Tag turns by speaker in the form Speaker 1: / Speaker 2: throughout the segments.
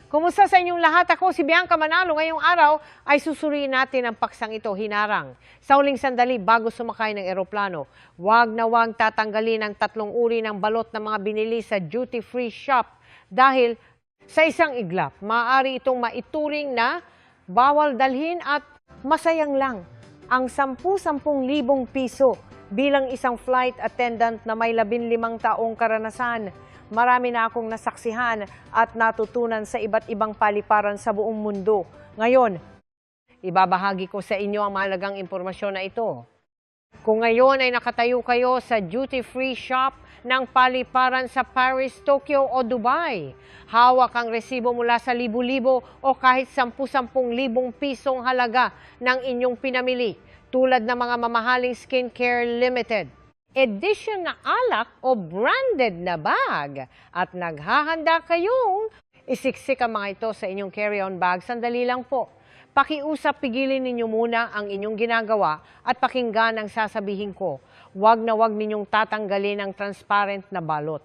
Speaker 1: Kumusta sa inyong lahat? Ako si Bianca Manalo. Ngayong araw ay susuriin natin ang paksang ito, hinarang. Sa huling sandali, bago sumakay ng eroplano, wag na wag tatanggalin ang 3 uri ng balot na mga binili sa duty-free shop dahil sa isang iglap, maaari itong maituring na bawal dalhin at masayang lang ang 10,000 piso bilang isang flight attendant na may 15 taong karanasan. Marami na akong nasaksihan at natutunan sa iba't ibang paliparan sa buong mundo. Ngayon, ibabahagi ko sa inyo ang mahalagang impormasyon na ito. Kung ngayon ay nakatayo kayo sa duty-free shop ng paliparan sa Paris, Tokyo o Dubai, hawak ang resibo mula sa libo-libo o kahit 10,000 pisong halaga ng inyong pinamili, tulad ng mga mamahaling skincare limited edition na alak o branded na bag at naghahanda kayong isiksik ang mga ito sa inyong carry-on bag. Sandali lang po. Pakiusap, pigilin ninyo muna ang inyong ginagawa at pakinggan ang sasabihin ko. Huwag na huwag ninyong tatanggalin ang transparent na balot.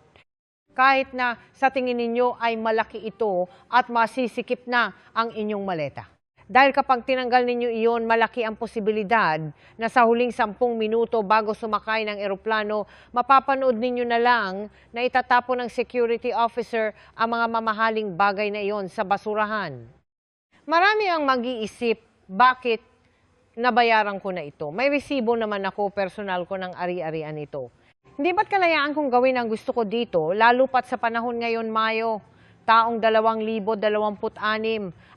Speaker 1: Kahit na sa tingin ninyo ay malaki ito at masisikip na ang inyong maleta. Dahil kapag tinanggal ninyo iyon, malaki ang posibilidad na sa huling 10 minuto bago sumakay ng eroplano, mapapanood ninyo na lang na itatapon ng security officer ang mga mamahaling bagay na iyon sa basurahan. Marami ang mag-iisip, bakit nabayaran ko na ito? May resibo naman ako, personal ko ng ari-arian ito. Hindi ba't kalayaan kong gawin ang gusto ko dito, lalo pat sa panahon ngayon, Mayo? Taong 2026,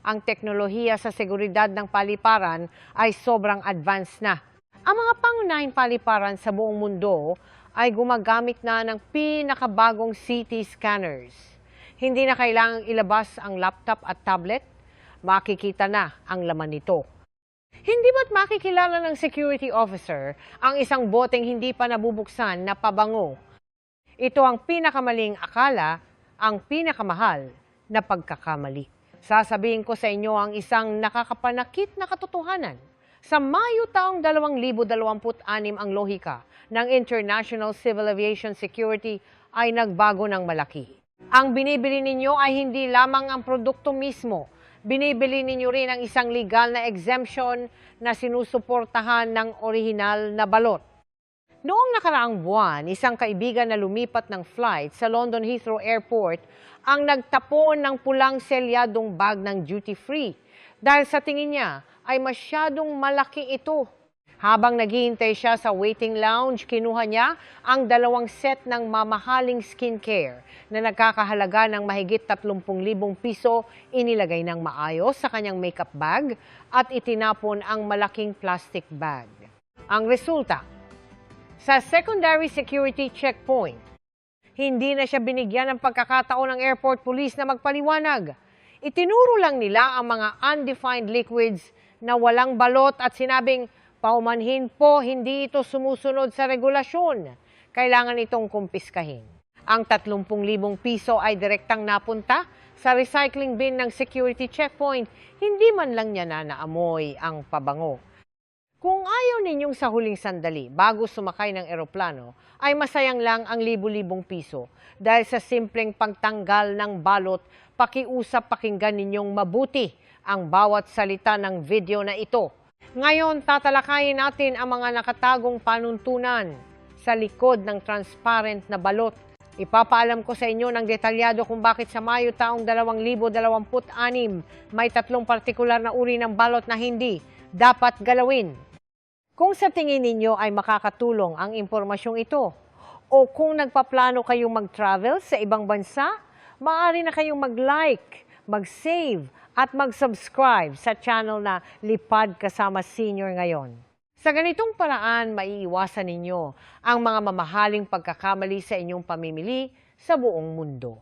Speaker 1: ang teknolohiya sa seguridad ng paliparan ay sobrang advanced na. Ang mga pangunahing paliparan sa buong mundo ay gumagamit na ng pinakabagong CT scanners. Hindi na kailangang ilabas ang laptop at tablet, makikita na ang laman nito. Hindi ba't makikilala ng security officer ang isang boteng hindi pa nabubuksan na pabango? Ito ang pinakamaling akala, ang pinakamahal na pagkakamali. Sasabihin ko sa inyo ang isang nakakapanakit na katotohanan. Sa Mayo taong 2026, ang lohika ng International Civil Aviation Security ay nagbago ng malaki. Ang binibili ninyo ay hindi lamang ang produkto mismo. Binibili ninyo rin ang isang legal na exemption na sinusuportahan ng orihinal na balot. Noong nakaraang buwan, isang kaibigan na lumipat ng flight sa London Heathrow Airport ang nagtapon ng pulang selyadong bag ng duty-free dahil sa tingin niya ay masyadong malaki ito. Habang naghihintay siya sa waiting lounge, kinuha niya ang 2 set ng mamahaling skincare na nagkakahalaga ng mahigit 30,000 piso, inilagay ng maayos sa kanyang makeup bag at itinapon ang malaking plastic bag. Ang resulta, sa secondary security checkpoint, hindi na siya binigyan ng pagkakataon ng airport police na magpaliwanag. Itinuro lang nila ang mga undefined liquids na walang balot at sinabing, paumanhin po, hindi ito sumusunod sa regulasyon. Kailangan itong kumpiskahin. Ang 30,000 piso ay direktang napunta sa recycling bin ng security checkpoint. Hindi man lang niya na naamoy ang pabango. Kung ayaw ninyong sa huling sandali bago sumakay ng eroplano, ay masayang lang ang libo-libong piso. Dahil sa simpleng pagtanggal ng balot, pakiusap pakinggan ninyong mabuti ang bawat salita ng video na ito. Ngayon, tatalakayin natin ang mga nakatagong panuntunan sa likod ng transparent na balot. Ipapaalam ko sa inyo ng detalyado kung bakit sa Mayo taong 2026 may 3 partikular na uri ng balot na hindi dapat galawin. Kung sa tingin ninyo ay makakatulong ang impormasyong ito, o kung nagpaplano kayong mag-travel sa ibang bansa, maaari na kayong mag-like, mag-save, at mag-subscribe sa channel na Lipad Kasama Senior ngayon. Sa ganitong paraan, maiiwasan ninyo ang mga mamahaling pagkakamali sa inyong pamimili sa buong mundo.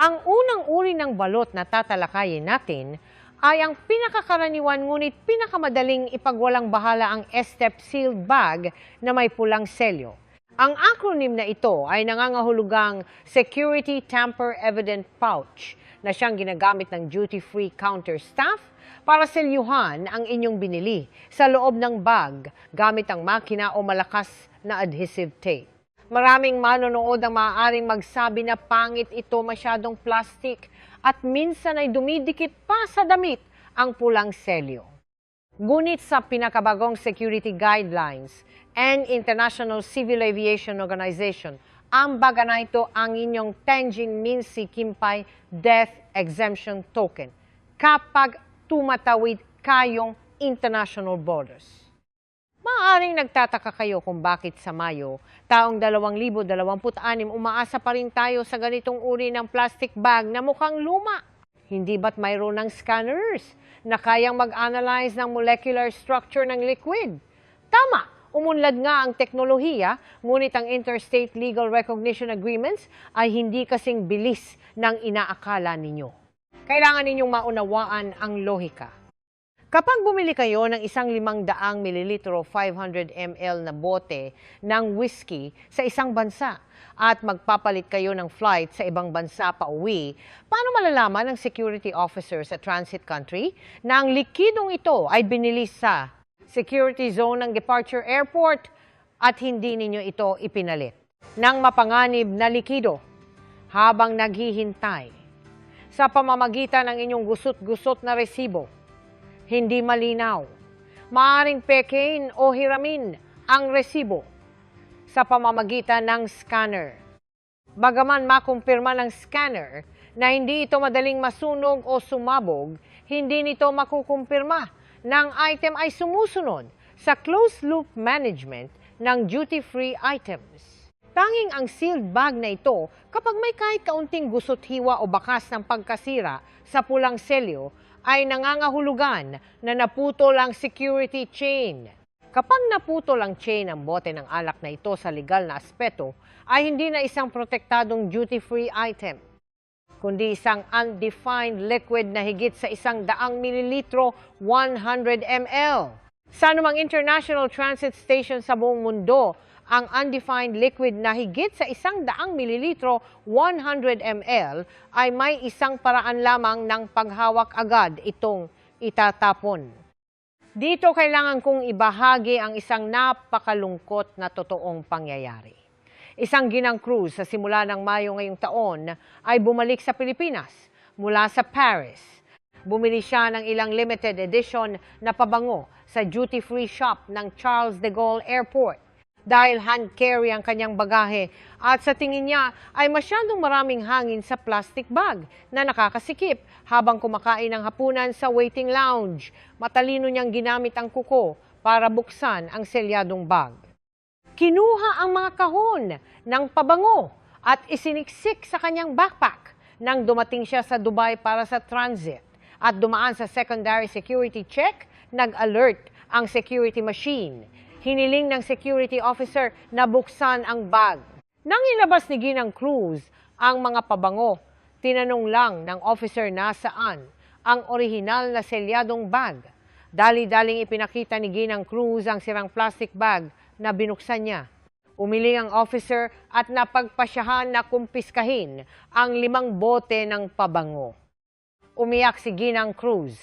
Speaker 1: Ang unang uri ng balot na tatalakayin natin ay ang pinakakaraniwan ngunit pinakamadaling ipagwalang bahala ang S-step sealed bag na may pulang selyo. Ang acronym na ito ay nangangahulugang Security Tamper Evident Pouch na siyang ginagamit ng duty-free counter staff para selyuhan ang inyong binili sa loob ng bag gamit ang makina o malakas na adhesive tape. Maraming manonood ang maaaring magsabi na pangit ito, masyadong plastic. at minsan ay dumidikit pa sa damit ang pulang selyo. Ngunit sa pinakabagong security guidelines and International Civil Aviation Organization, ang baga na ito ang inyong Tenjin Minsi Kimpai Death Exemption Token kapag tumatawid kayong international borders. Maaaring nagtataka kayo kung bakit sa Mayo, taong 2026, umaasa pa rin tayo sa ganitong uri ng plastic bag na mukhang luma. Hindi ba't mayroon ng scanners na kayang mag-analyze ng molecular structure ng liquid? Tama, umunlad nga ang teknolohiya, ngunit ang interstate legal recognition agreements ay hindi kasing bilis ng inaakala ninyo. Kailangan ninyong maunawaan ang lohika. Kapag bumili kayo ng isang 500 mililitro 500 ml na bote ng whiskey sa isang bansa at magpapalit kayo ng flight sa ibang bansa pa uwi, paano malalaman ng security officer sa transit country na ang likidong ito ay binili sa security zone ng departure airport at hindi ninyo ito ipinalit ng mapanganib na likido habang naghihintay sa pamamagitan ng inyong gusot-gusot na resibo? Hindi malinaw. Maaaring pekein o hiramin ang resibo sa pamamagitan ng scanner. Bagaman makumpirma ng scanner na hindi ito madaling masunog o sumabog, hindi nito makukumpirma ng item ay sumusunod sa closed-loop management ng duty-free items. Tanging ang sealed bag na ito kapag may kahit kaunting gusot, hiwa o bakas ng pagkasira sa pulang selyo ay nangangahulugan na naputol ang security chain. Kapag naputol ang chain ng bote ng alak na ito sa legal na aspeto, ay hindi na isang protektadong duty-free item, kundi isang undefined liquid na higit sa 100 mililitro 100 ml. Sa anumang international transit station sa buong mundo, ang undefined liquid na higit sa 100 mililitro 100 ml ay may isang paraan lamang ng paghawak agad itong itatapon. Dito kailangan kong ibahagi ang isang napakalungkot na totoong pangyayari. Isang ginang cruise sa simula ng Mayo ngayong taon ay bumalik sa Pilipinas mula sa Paris. Bumili siya ng ilang limited edition na pabango sa duty-free shop ng Charles de Gaulle Airport. Dahil hand-carry ang kanyang bagahe at sa tingin niya ay masyadong maraming hangin sa plastic bag na nakakasikip habang kumakain ng hapunan sa waiting lounge. Matalino niyang ginamit ang kuko para buksan ang selyadong bag. Kinuha ang mga kahon ng pabango at isiniksik sa kanyang backpack nang dumating siya sa Dubai para sa transit at dumaan sa secondary security check, nag-alert ang security machine. Hiniling ng security officer na buksan ang bag. Nang ilabas ni Ginang Cruz ang mga pabango, tinanong lang ng officer nasaan ang orihinal na selyadong bag. Dali-daling ipinakita ni Ginang Cruz ang sirang plastic bag na binuksan niya. Umiling ang officer at napagpasyahan na kumpiskahin ang 5 bote ng pabango. Umiyak si Ginang Cruz.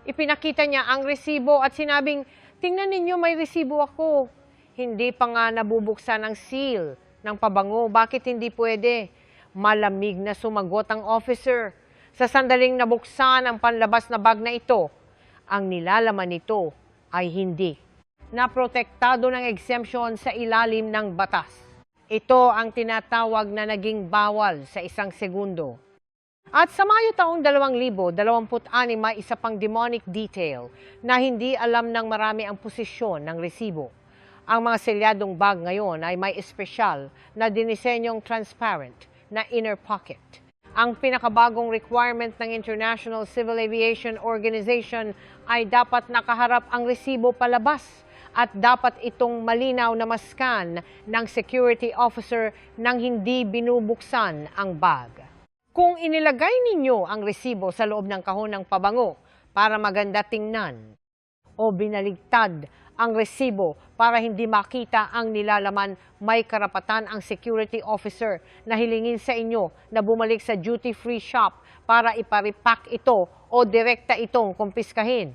Speaker 1: Ipinakita niya ang resibo at sinabing, "Tingnan ninyo, may resibo ako. Hindi pa nga nabubuksan ang seal ng pabango. Bakit hindi pwede?" Malamig na sumagot ang officer. Sa sandaling nabuksan ang panlabas na bag na ito, ang nilalaman nito ay hindi naprotektado ng exemption sa ilalim ng batas. Ito ang tinatawag na naging bawal sa 1 segundo. At sa Mayo taong 2026, may isa pang demonic detail na hindi alam ng marami ang posisyon ng resibo. Ang mga selyadong bag ngayon ay may espesyal na dinisenyong transparent na inner pocket. Ang pinakabagong requirement ng International Civil Aviation Organization ay dapat nakaharap ang resibo palabas at dapat itong malinaw na maskan ng security officer nang hindi binubuksan ang bag. Kung inilagay ninyo ang resibo sa loob ng kahon ng pabango para maganda tingnan o binaligtad ang resibo para hindi makita ang nilalaman, may karapatan ang security officer na hilingin sa inyo na bumalik sa duty-free shop para iparipak ito o direkta itong kumpiskahin.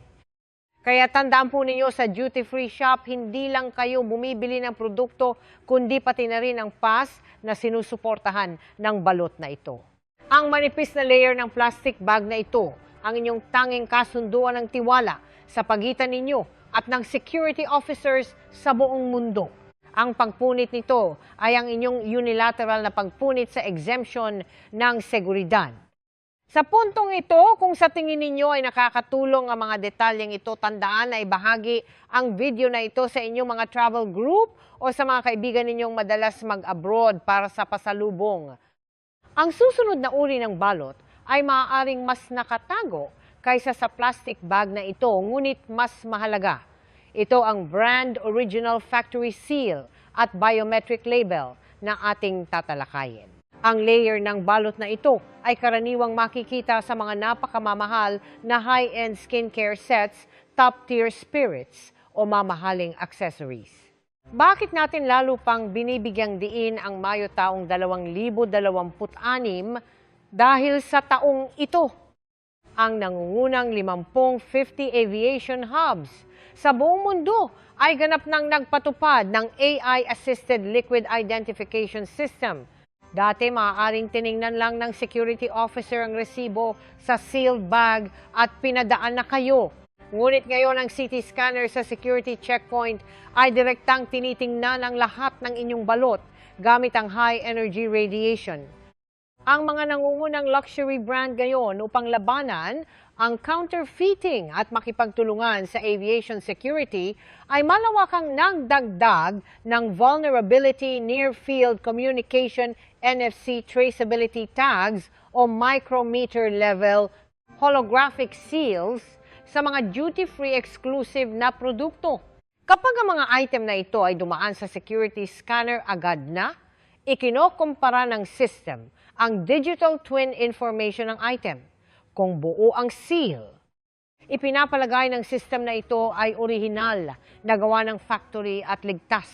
Speaker 1: Kaya tandaan po ninyo, sa duty-free shop, hindi lang kayo bumibili ng produkto, kundi pati na rin ang pass na sinusuportahan ng balot na ito. Ang manipis na layer ng plastic bag na ito ang inyong tanging kasunduan ng tiwala sa pagitan ninyo at ng security officers sa buong mundo. Ang pagpunit nito ay ang inyong unilateral na pagpunit sa exemption ng seguridad. Sa puntong ito, kung sa tingin ninyo ay nakakatulong ang mga detalyeng ito, tandaan na ibahagi ang video na ito sa inyong mga travel group o sa mga kaibigan ninyong madalas mag-abroad para sa pasalubong. Ang susunod na uri ng balot ay maaaring mas nakatago kaysa sa plastic bag na ito, ngunit mas mahalaga. Ito ang brand original factory seal at biometric label na ating tatalakayin. Ang layer ng balot na ito ay karaniwang makikita sa mga napakamamahal na high-end skincare sets, top-tier spirits o mamahaling accessories. Bakit natin lalo pang binibigyang diin ang Mayo taong 2026 dahil sa taong ito? Ang nangungunang 50 aviation hubs sa buong mundo ay ganap nang nagpatupad ng AI-assisted liquid identification system. Dati maaaring tiningnan lang ng security officer ang resibo sa sealed bag at pinadaan na kayo. Ngunit ngayon ang CT scanner sa security checkpoint ay direktang tinitingnan ang lahat ng inyong balot gamit ang high energy radiation. Ang mga nangungunang luxury brand ngayon upang labanan ang counterfeiting at makipagtulungan sa aviation security ay malawakang nagdagdag ng Vulnerability Near Field Communication NFC Traceability Tags o micrometer level holographic seals sa mga duty-free exclusive na produkto. Kapag ang mga item na ito ay dumaan sa security scanner agad na, ikinokumpara ng system ang digital twin information ng item. Kung buo ang seal, ipinapalagay ng system na ito ay orihinal na gawa ng factory at ligtas.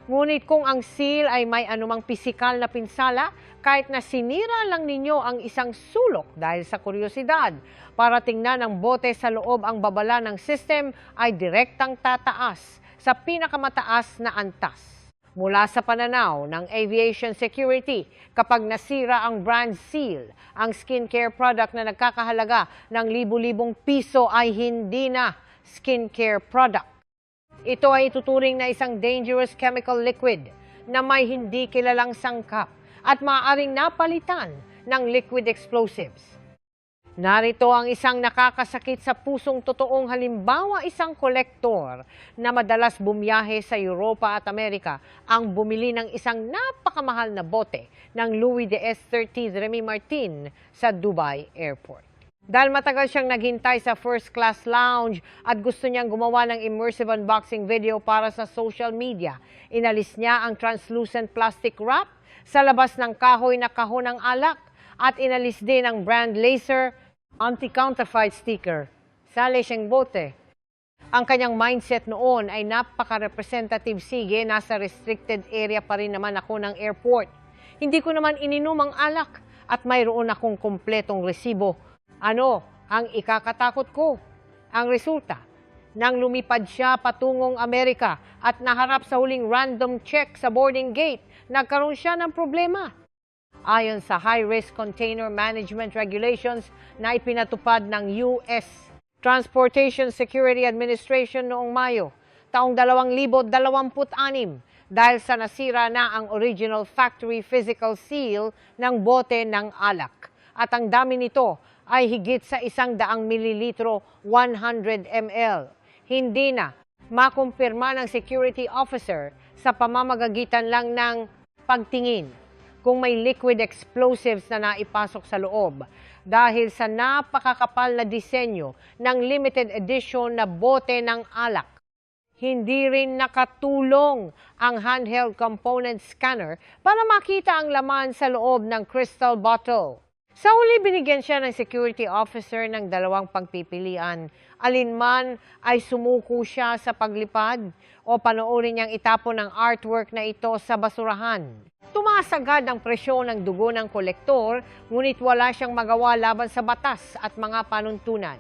Speaker 1: Ngunit kung ang seal ay may anumang pisikal na pinsala, kahit na sinira lang ninyo ang isang sulok dahil sa kuryosidad, para tingnan ng bote sa loob ang babala ng system ay direktang tataas sa pinakamataas na antas. Mula sa pananaw ng aviation security, kapag nasira ang brand seal, ang skincare product na nagkakahalaga ng libu-libong piso ay hindi na skincare product. Ito ay ituturing na isang dangerous chemical liquid na may hindi kilalang sangkap at maaaring napalitan ng liquid explosives. Narito ang isang nakakasakit sa pusong totoong halimbawa, isang kolektor na madalas bumiyahe sa Europa at Amerika ang bumili ng isang napakamahal na bote ng Louis DS-30 Remy Martin sa Dubai Airport. Dahil matagal siyang naghintay sa first class lounge at gusto niyang gumawa ng immersive unboxing video para sa social media, inalis niya ang translucent plastic wrap sa labas ng kahoy na kahon ng alak at inalis din ang brand laser anti-counterfeit sticker. Sali siyang bote. Ang kanyang mindset noon ay napaka-representative, sige, nasa restricted area pa rin naman ako ng airport. Hindi ko naman ininom ang alak at mayroon akong kumpletong resibo. Ano ang ikakatakot ko? Ang resulta, nang lumipad siya patungong Amerika at naharap sa huling random check sa boarding gate, nagkaroon siya ng problema. Ayon sa High-Risk Container Management Regulations na ipinatupad ng US Transportation Security Administration noong Mayo, taong 2026, dahil sa nasira na ang original factory physical seal ng bote ng alak. At ang dami nito ay higit sa 100 mililitro, 100 ml. Hindi na makumpirma ng security officer sa pamamagagitan lang ng pagtingin kung may liquid explosives na naipasok sa loob dahil sa napakakapal na disenyo ng limited edition na bote ng alak. Hindi rin nakatulong ang handheld component scanner para makita ang laman sa loob ng crystal bottle. Sa huli, binigyan siya ng security officer ng 2 pagpipilian. Alinman ay sumuko siya sa paglipad o panoorin niyang itapon ang artwork na ito sa basurahan. Tumaas agad ang presyon ng dugo ng kolektor, ngunit wala siyang magawa laban sa batas at mga panuntunan.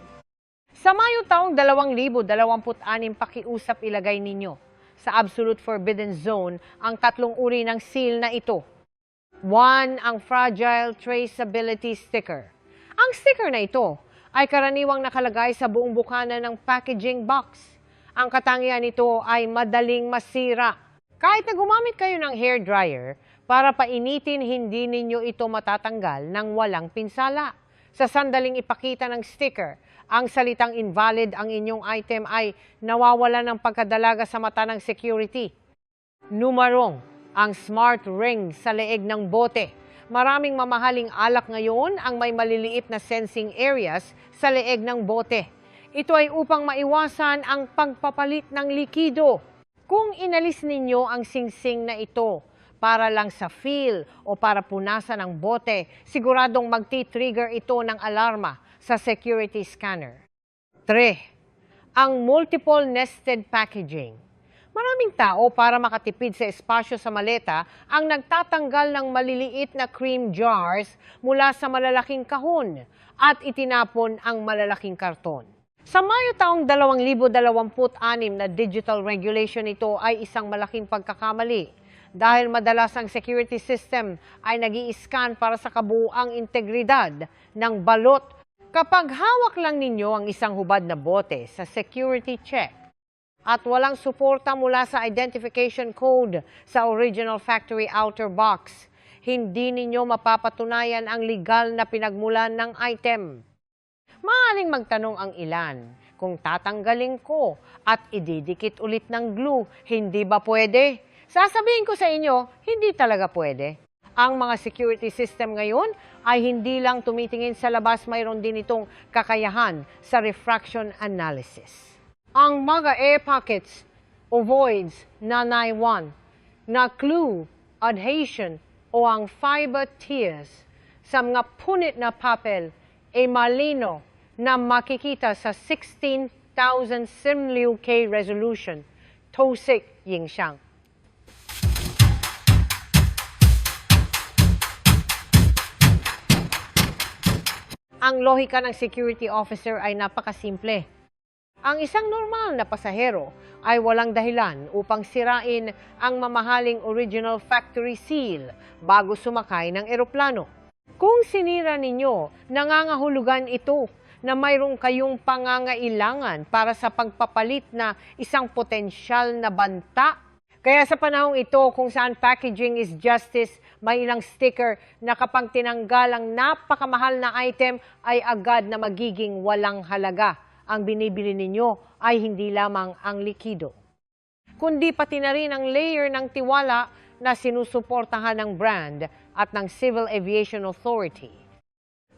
Speaker 1: Sa Mayo taong 2026, pakiusap ilagay ninyo sa Absolute Forbidden Zone ang 3 uri ng seal na ito. One, ang Fragile Traceability Sticker. Ang sticker na ito ay karaniwang nakalagay sa buong bukana ng packaging box. Ang katangian nito ay madaling masira. Kahit na gumamit kayo ng hair dryer para painitin, hindi ninyo ito matatanggal ng walang pinsala. Sa sandaling ipakita ng sticker, ang salitang invalid ang inyong item ay nawawala ng pagkadalaga sa mata ng security. Numarong, ang smart ring sa leeg ng bote. Maraming mamahaling alak ngayon ang may maliliit na sensing areas sa leeg ng bote. Ito ay upang maiwasan ang pagpapalit ng likido. Kung inalis ninyo ang singsing na ito para lang sa feel o para punasan ng bote, siguradong magti-trigger ito ng alarma sa security scanner. 3. Ang multiple nested packaging. Maraming tao para makatipid sa espasyo sa maleta ang nagtatanggal ng maliliit na cream jars mula sa malalaking kahon at itinapon ang malalaking karton. Sa Mayo taong 2026 na digital regulation ito ay isang malaking pagkakamali dahil madalas ang security system ay nag-i-scan para sa kabuuang integridad ng balot kapag hawak lang ninyo ang isang hubad na bote sa security check at walang suporta mula sa identification code sa original factory outer box, hindi ninyo mapapatunayan ang legal na pinagmulan ng item. Maaaring magtanong ang ilan, kung tatanggalin ko at ididikit ulit ng glue, hindi ba pwede? Sasabihin ko sa inyo, hindi talaga pwede. Ang mga security system ngayon ay hindi lang tumitingin sa labas, mayroon din itong kakayahan sa refraction analysis. Ang mga air pockets o voids na naiwan, na glue, adhesion o ang fiber tears sa mga punit na papel ay malino na makikita sa 16,000 Simliu K resolution, Tosik Yingxiang. Ang lohika ng security officer ay napakasimple. Ang isang normal na pasahero ay walang dahilan upang sirain ang mamahaling original factory seal bago sumakay ng eroplano. Kung sinira ninyo, nangangahulugan ito na mayroong kayong pangangailangan para sa pagpapalit na isang potensyal na banta. Kaya sa panahong ito kung saan packaging is justice, may ilang sticker na kapag tinanggal ang napakamahal na item ay agad na magiging walang halaga. Ang binibili ninyo ay hindi lamang ang likido, kundi pati na rin ang layer ng tiwala na sinusuportahan ng brand at ng Civil Aviation Authority.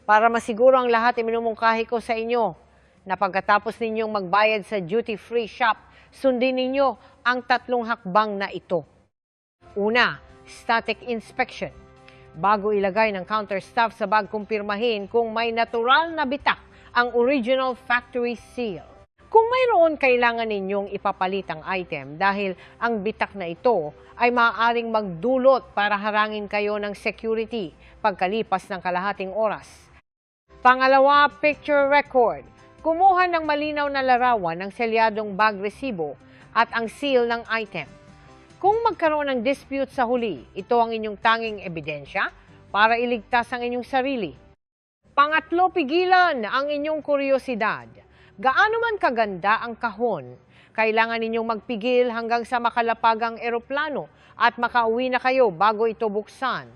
Speaker 1: Para masiguro ang lahat, iminumungkahi ko sa inyo na pagkatapos ninyong magbayad sa duty-free shop, sundin ninyo ang 3 hakbang na ito. Una, static inspection. Bago ilagay ng counter staff sa bag, kumpirmahin kung may natural na bitak ang original factory seal. Kung mayroon, kailangan ninyong ipapalit ang item dahil ang bitak na ito ay maaaring magdulot para harangin kayo ng security pagkalipas ng kalahating oras. Pangalawa, picture record. Kumuha ng malinaw na larawan ng selyadong bag resibo at ang seal ng item. Kung magkaroon ng dispute sa huli, ito ang inyong tanging ebidensya para iligtas ang inyong sarili. Pangatlo, pigilan ang inyong kuryosidad. Gaano man kaganda ang kahon, kailangan ninyong magpigil hanggang sa makalapagang eroplano at makauwi na kayo bago ito buksan.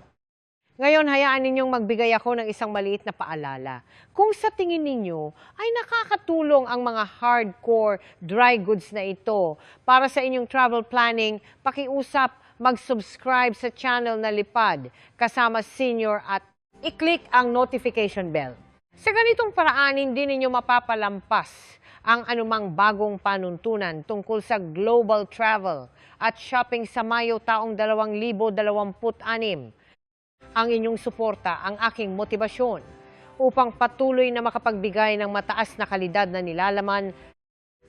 Speaker 1: Ngayon, hayaan ninyong magbigay ako ng isang maliit na paalala. Kung sa tingin ninyo ay nakakatulong ang mga hardcore dry goods na ito para sa inyong travel planning, pakiusap, mag-subscribe sa channel na Lipad kasama Senior at i-click ang notification bell. Sa ganitong paraan, hindi ninyo mapapalampas ang anumang bagong panuntunan tungkol sa global travel at shopping sa Mayo taong 2026. Ang inyong suporta ang aking motibasyon upang patuloy na makapagbigay ng mataas na kalidad na nilalaman.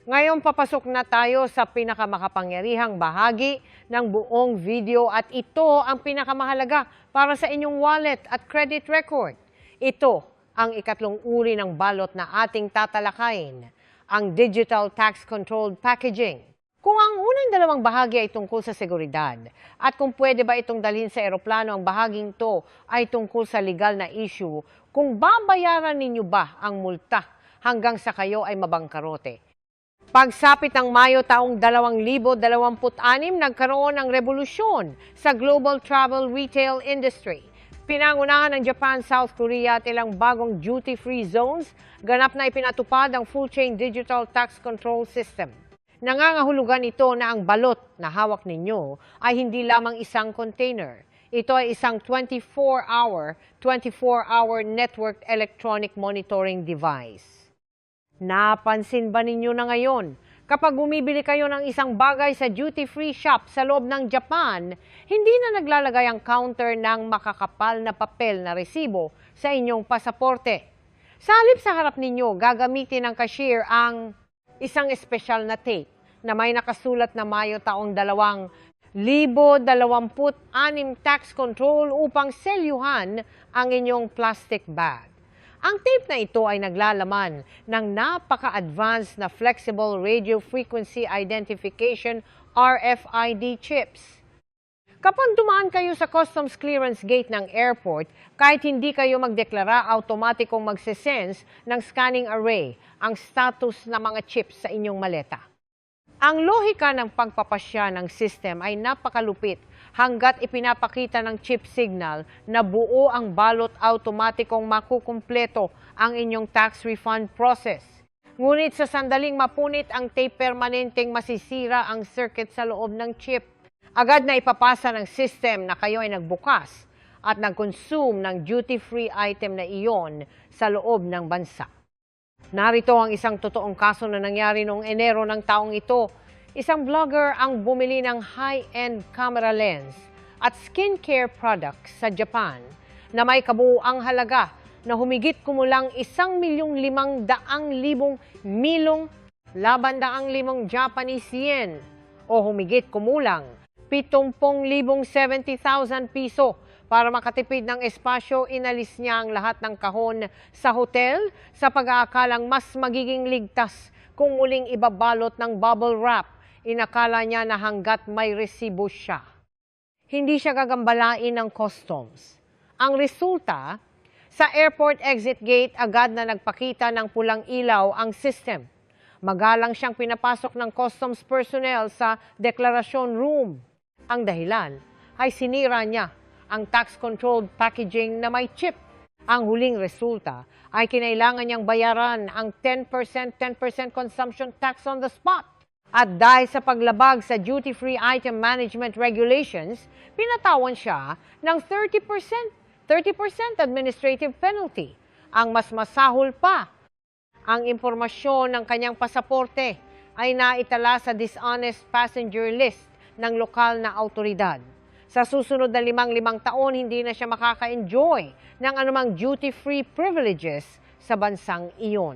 Speaker 1: Ngayon papasok na tayo sa pinakamakapangyarihang bahagi ng buong video at ito ang pinakamahalaga para sa inyong wallet at credit record. Ito ang ikatlong uri ng balot na ating tatalakayin, ang digital tax controlled packaging. Kung ang unang dalawang bahagi ay tungkol sa seguridad at kung pwede ba itong dalhin sa eroplano, ang bahaging to ay tungkol sa legal na issue kung babayaran ninyo ba ang multa hanggang sa kayo ay mabangkarote. Pagsapit ng Mayo taong 2026, nagkaroon ng revolusyon sa global travel retail industry. Pinangunahan ng Japan, South Korea at ilang bagong duty-free zones, ganap na ipinatupad ang full-chain digital tax control system. Nangangahulugan ito na ang balot na hawak ninyo ay hindi lamang isang container. Ito ay isang 24-hour networked electronic monitoring device. Napansin ba ninyo na ngayon, kapag bumibili kayo ng isang bagay sa duty-free shop sa loob ng Japan, hindi na naglalagay ang counter ng makakapal na papel na resibo sa inyong pasaporte. Sa halip sa harap ninyo, gagamitin ng cashier ang isang espesyal na tape na may nakasulat na Mayo taong 2026 tax control upang selyuhan ang inyong plastic bag. Ang tape na ito ay naglalaman ng napaka-advanced na Flexible Radio Frequency Identification RFID chips. Kapag dumaan kayo sa customs clearance gate ng airport, kahit hindi kayo magdeklara, automatikong magsesense ng scanning array ang status ng mga chips sa inyong maleta. Ang lohika ng pagpapasya ng system ay napakalupit hanggat ipinapakita ng chip signal na buo ang balot, automatikong makukumpleto ang inyong tax refund process. Ngunit sa sandaling mapunit ang tape, permanenteng masisira ang circuit sa loob ng chip. Agad na ipapasa ng system na kayo ay nagbukas at nag-consume ng duty-free item na iyon sa loob ng bansa. Narito ang isang totoong kaso na nangyari noong Enero ng taong ito. Isang vlogger ang bumili ng high-end camera lens at skincare products sa Japan na may kabuuang halaga na humigit kumulang 1,500,000 milong 700,000 Japanese yen o humigit kumulang 70,070,000 piso. Para makatipid ng espasyo, inalis niya ang lahat ng kahon sa hotel sa pag-aakalang mas magiging ligtas kung muling ibabalot ng bubble wrap. Inakala niya na hanggat may resibo siya, hindi siya gagambalain ng customs. Ang resulta, sa airport exit gate agad na nagpakita ng pulang ilaw ang system. Magalang siyang pinapasok ng customs personnel sa declaration room. Ang dahilan ay sinira niya ang tax-controlled packaging na may chip. Ang huling resulta ay kinailangan niyang bayaran ang 10% consumption tax on the spot. At dahil sa paglabag sa duty-free item management regulations, pinatawan siya ng 30% administrative penalty. Ang mas masahol pa, ang impormasyon ng kanyang pasaporte ay naitala sa dishonest passenger list ng lokal na autoridad. Sa susunod na 5 taon, hindi na siya makaka-enjoy ng anumang duty-free privileges sa bansang iyon.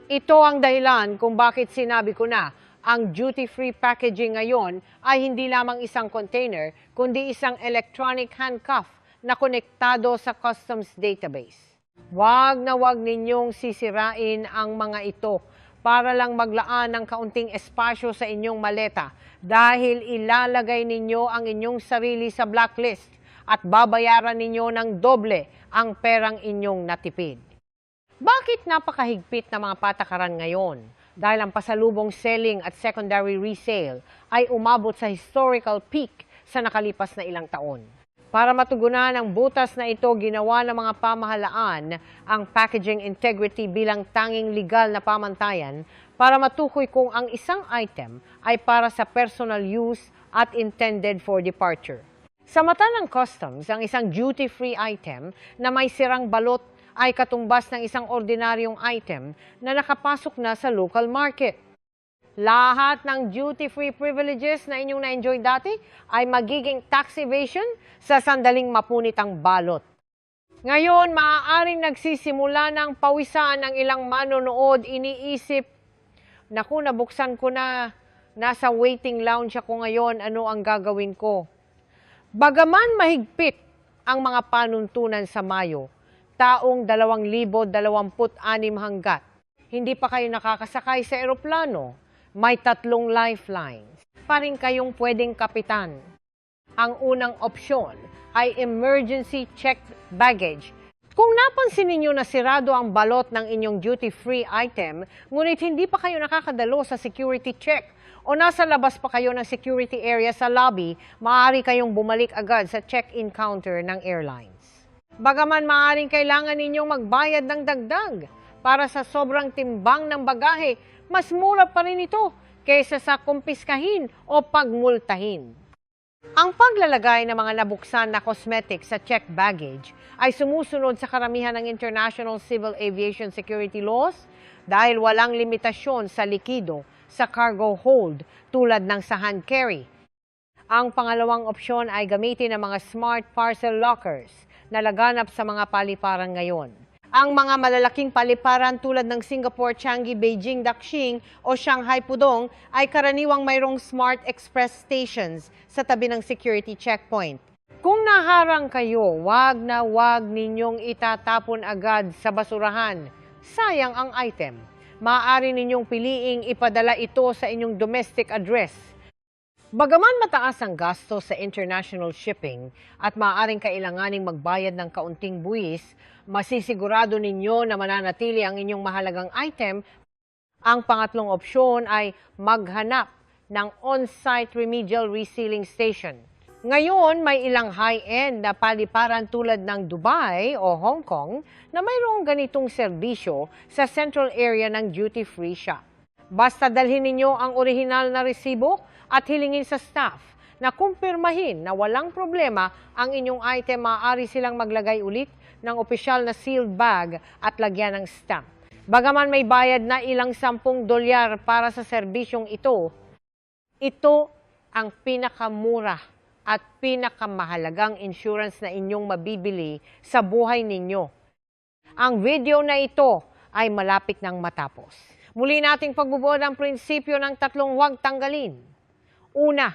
Speaker 1: Ito ang dahilan kung bakit sinabi ko na ang duty-free packaging ngayon ay hindi lamang isang container, kundi isang electronic handcuff na konektado sa customs database. Huwag na huwag ninyong sisirain ang mga ito para lang maglaan ng kaunting espasyo sa inyong maleta dahil ilalagay ninyo ang inyong sarili sa blacklist at babayaran ninyo ng doble ang perang inyong natipid. Bakit napakahigpit na mga patakaran ngayon? Dahil ang pasalubong selling at secondary resale ay umabot sa historical peak sa nakalipas na ilang taon. Para matugunan ang butas na ito, ginawa ng mga pamahalaan ang packaging integrity bilang tanging legal na pamantayan para matukoy kung ang isang item ay para sa personal use at intended for departure. Sa mata ng customs, ang isang duty-free item na may sirang balot ay katumbas ng isang ordinaryong item na nakapasok na sa local market. Lahat ng duty-free privileges na inyong na-enjoy dati ay magiging tax evasion sa sandaling mapunit ang balot. Ngayon, maaaring nagsisimula ng pawisan ng ilang manonood, iniisip, naku, nabuksan ko na, nasa waiting lounge ako ngayon, ano ang gagawin ko? Bagaman mahigpit ang mga panuntunan sa Mayo, taong 2026 hanggat, hindi pa kayo nakakasakay sa eroplano, May 3 lifelines pa rin kayong pwedeng kapitan. Ang unang opsyon ay emergency checked baggage. Kung napansin ninyo na sirado ang balot ng inyong duty-free item, ngunit hindi pa kayo nakakadalo sa security check o nasa labas pa kayo ng security area sa lobby, maaari kayong bumalik agad sa check-in counter ng airlines. Bagaman maaaring kailangan ninyong magbayad ng dagdag para sa sobrang timbang ng bagahe, mas mura pa rin ito kaysa sa kumpiskahin o pagmultahin. Ang paglalagay ng mga nabuksan na cosmetics sa checked baggage ay sumusunod sa karamihan ng International Civil Aviation Security Laws dahil walang limitasyon sa likido sa cargo hold tulad ng sa hand carry. Ang pangalawang opsyon ay gamitin ang mga smart parcel lockers na laganap sa mga paliparan ngayon. Ang mga malalaking paliparan tulad ng Singapore, Changi, Beijing, Daxing o Shanghai Pudong ay karaniwang mayroong smart express stations sa tabi ng security checkpoint. Kung naharang kayo, wag na wag ninyong itatapon agad sa basurahan. Sayang ang item. Maaari ninyong piliing ipadala ito sa inyong domestic address. Bagaman mataas ang gasto sa international shipping at maaaring kailanganing magbayad ng kaunting buwis, masisigurado ninyo na mananatili ang inyong mahalagang item. Ang pangatlong opsyon ay maghanap ng on-site remedial resealing station. Ngayon, may ilang high-end na paliparan tulad ng Dubai o Hong Kong na mayroong ganitong serbisyo sa central area ng duty-free shop. Basta dalhin ninyo ang orihinal na resibo at hilingin sa staff na kumpirmahin na walang problema ang inyong item, maaari silang maglagay ulit ng opisyal na sealed bag at lagyan ng stamp. Bagaman may bayad na ilang $10 para sa serbisyong ito, ito ang pinakamura at pinakamahalagang insurance na inyong mabibili sa buhay ninyo. Ang video na ito ay malapit nang matapos. Muli nating pagbubuod ang prinsipyo ng 3 huwag tanggalin. Una,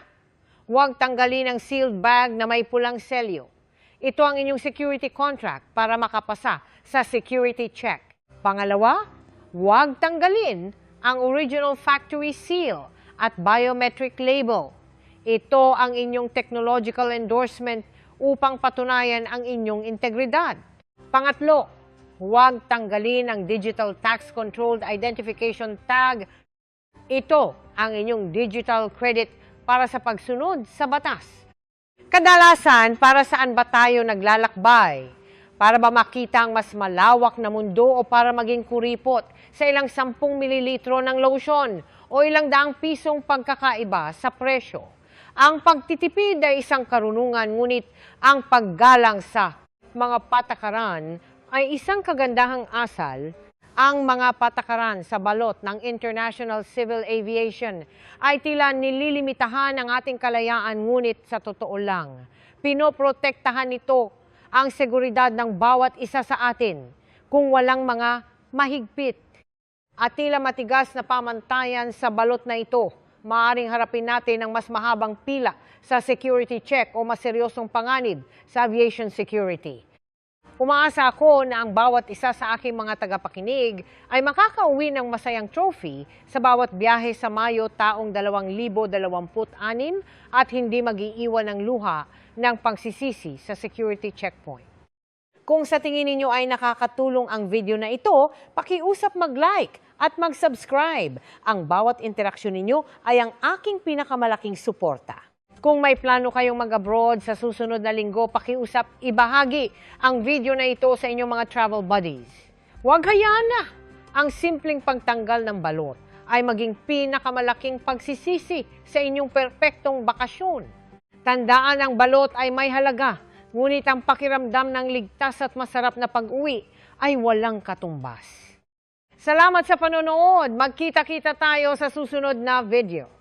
Speaker 1: huwag tanggalin ang sealed bag na may pulang selyo. Ito ang inyong security contract para makapasa sa security check. Pangalawa, huwag tanggalin ang original factory seal at biometric label. Ito ang inyong technological endorsement upang patunayan ang inyong integridad. Pangatlo, huwag tanggalin ang digital tax controlled identification tag. Ito ang inyong digital credit para sa pagsunod sa batas. Kadalasan, para saan ba tayo naglalakbay? Para ba makita ang mas malawak na mundo o para maging kuripot sa ilang 10 mililitro ng lotion o ilang daang pisong pagkakaiba sa presyo? Ang pagtitipid ay isang karunungan, ngunit ang paggalang sa mga patakaran ay isang kagandahang asal. Ang mga patakaran sa balot ng International Civil Aviation ay tila nililimitahan ang ating kalayaan, ngunit sa totoo lang, pinoprotektahan nito ang seguridad ng bawat isa sa atin. Kung walang mga mahigpit at tila matigas na pamantayan sa balot na ito, maaaring harapin natin ang mas mahabang pila sa security check o mas seryosong panganib sa aviation security. Umaasa ako na ang bawat isa sa aking mga tagapakinig ay makakauwi ng masayang trophy sa bawat biyahe sa Mayo taong 2026 at hindi mag-iiwan ng luha ng pagsisisi sa security checkpoint. Kung sa tingin ninyo ay nakakatulong ang video na ito, pakiusap mag-like at mag-subscribe. Ang bawat interaksyon ninyo ay ang aking pinakamalaking suporta. Kung may plano kayong mag-abroad sa susunod na linggo, pakiusap ibahagi ang video na ito sa inyong mga travel buddies. Huwag hayaan na ang simpleng pagtanggal ng balot ay maging pinakamalaking pagsisisi sa inyong perpektong bakasyon. Tandaan, ang balot ay may halaga, ngunit ang pakiramdam ng ligtas at masarap na pag-uwi ay walang katumbas. Salamat sa panonood. Magkita-kita tayo sa susunod na video.